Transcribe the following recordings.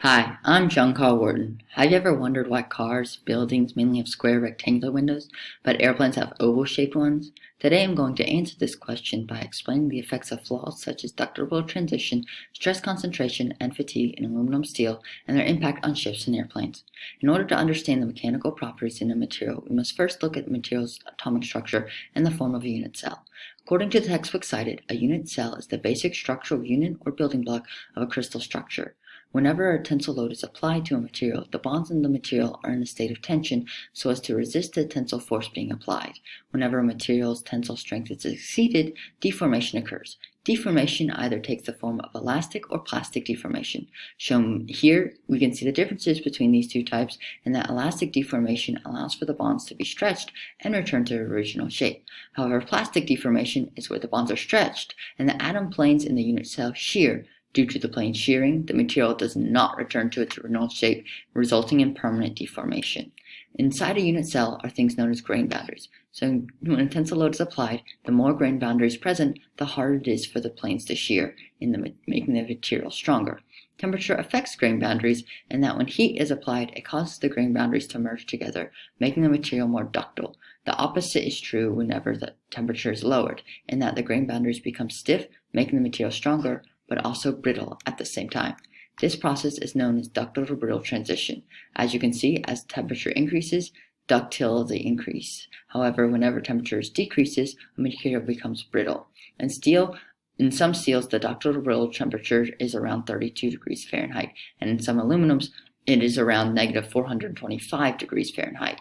Hi, I'm John Carl Wharton. Have you ever wondered why cars, buildings mainly have square rectangular windows, but airplanes have oval-shaped ones? Today I'm going to answer this question by explaining the effects of flaws such as ductile transition, stress concentration, and fatigue in aluminum steel, and their impact on ships and airplanes. In order to understand the mechanical properties in a material, we must first look at the material's atomic structure in the form of a unit cell. According to the textbook cited, a unit cell is the basic structural unit or building block of a crystal structure. Whenever a tensile load is applied to a material, the bonds in the material are in a state of tension so as to resist the tensile force being applied. Whenever a material's tensile strength is exceeded, deformation occurs. Deformation either takes the form of elastic or plastic deformation. Shown here, we can see the differences between these two types, and that elastic deformation allows for the bonds to be stretched and return to their original shape. However, plastic deformation is where the bonds are stretched and the atom planes in the unit cell shear. Due to the plane shearing, the material does not return to its original shape, resulting in permanent deformation. Inside a unit cell are things known as grain boundaries. So when a tensile load is applied, the more grain boundaries present, the harder it is for the planes to shear, making the material stronger. Temperature affects grain boundaries in that when heat is applied, it causes the grain boundaries to merge together, making the material more ductile. The opposite is true whenever the temperature is lowered, in that the grain boundaries become stiff, making the material stronger, but also brittle at the same time. This process is known as ductile to brittle transition. As you can see, as temperature increases, ductility increases. However, whenever temperature decreases, a material becomes brittle. In some steels, the ductile to brittle temperature is around 32 degrees Fahrenheit, and in some aluminums, it is around negative 425 degrees Fahrenheit.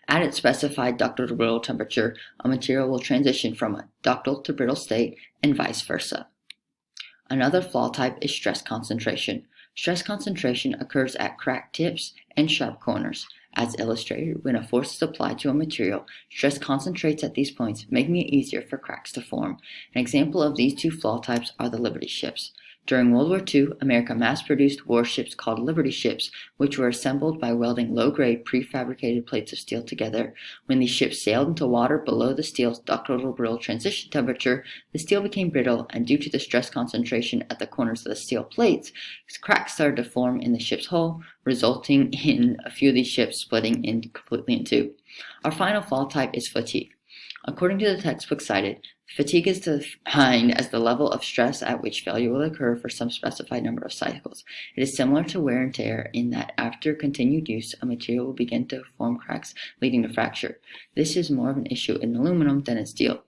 At its specified ductile to brittle temperature, a material will transition from a ductile to brittle state and vice versa. Another flaw type is stress concentration. Stress concentration occurs at cracked tips and sharp corners. As illustrated, when a force is applied to a material, stress concentrates at these points, making it easier for cracks to form. An example of these two flaw types are the Liberty ships. During World War II, America mass-produced warships called Liberty ships, which were assembled by welding low-grade prefabricated plates of steel together. When these ships sailed into water below the steel's ductile to brittle transition temperature, the steel became brittle, and due to the stress concentration at the corners of the steel plates, cracks started to form in the ship's hull, resulting in a few of these ships splitting completely in two. Our final flaw type is fatigue. According to the textbook cited, fatigue is defined as the level of stress at which failure will occur for some specified number of cycles. It is similar to wear and tear in that after continued use, a material will begin to form cracks leading to fracture. This is more of an issue in aluminum than in steel,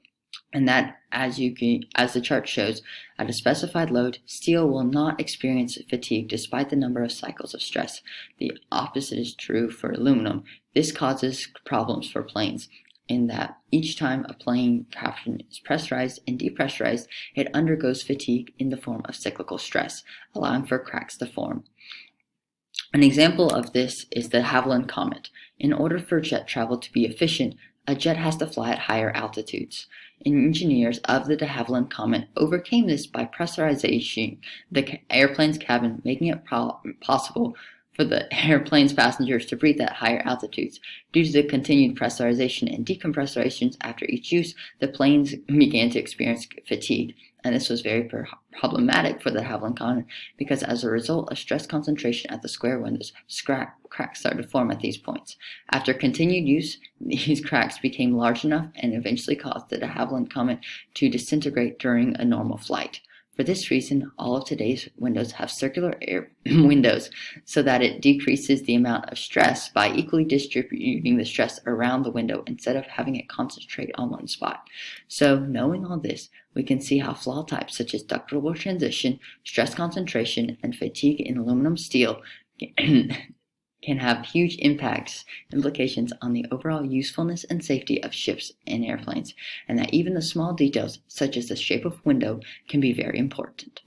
and that, as the chart shows, at a specified load, steel will not experience fatigue despite the number of cycles of stress. The opposite is true for aluminum. This causes problems for planes, in that each time a plane capsule is pressurized and depressurized, it undergoes fatigue in the form of cyclical stress, allowing for cracks to form. An example of this is the Havilland Comet. In order for jet travel to be efficient, a jet has to fly at higher altitudes. Engineers of the de Havilland Comet overcame this by pressurizing the airplane's cabin, making it possible for the airplane's passengers to breathe at higher altitudes. Due to the continued pressurization and decompressurization after each use, the planes began to experience fatigue, and this was very problematic for the Havilland Comet because as a result of stress concentration at the square windows, cracks started to form at these points. After continued use, these cracks became large enough and eventually caused the de Havilland Comet to disintegrate during a normal flight. For this reason, all of today's windows have circular air windows so that it decreases the amount of stress by equally distributing the stress around the window instead of having it concentrate on one spot. So, knowing all this, we can see how flaw types such as ductile transition, stress concentration, and fatigue in aluminum steel can have huge implications on the overall usefulness and safety of ships and airplanes, and that even the small details, such as the shape of window, can be very important.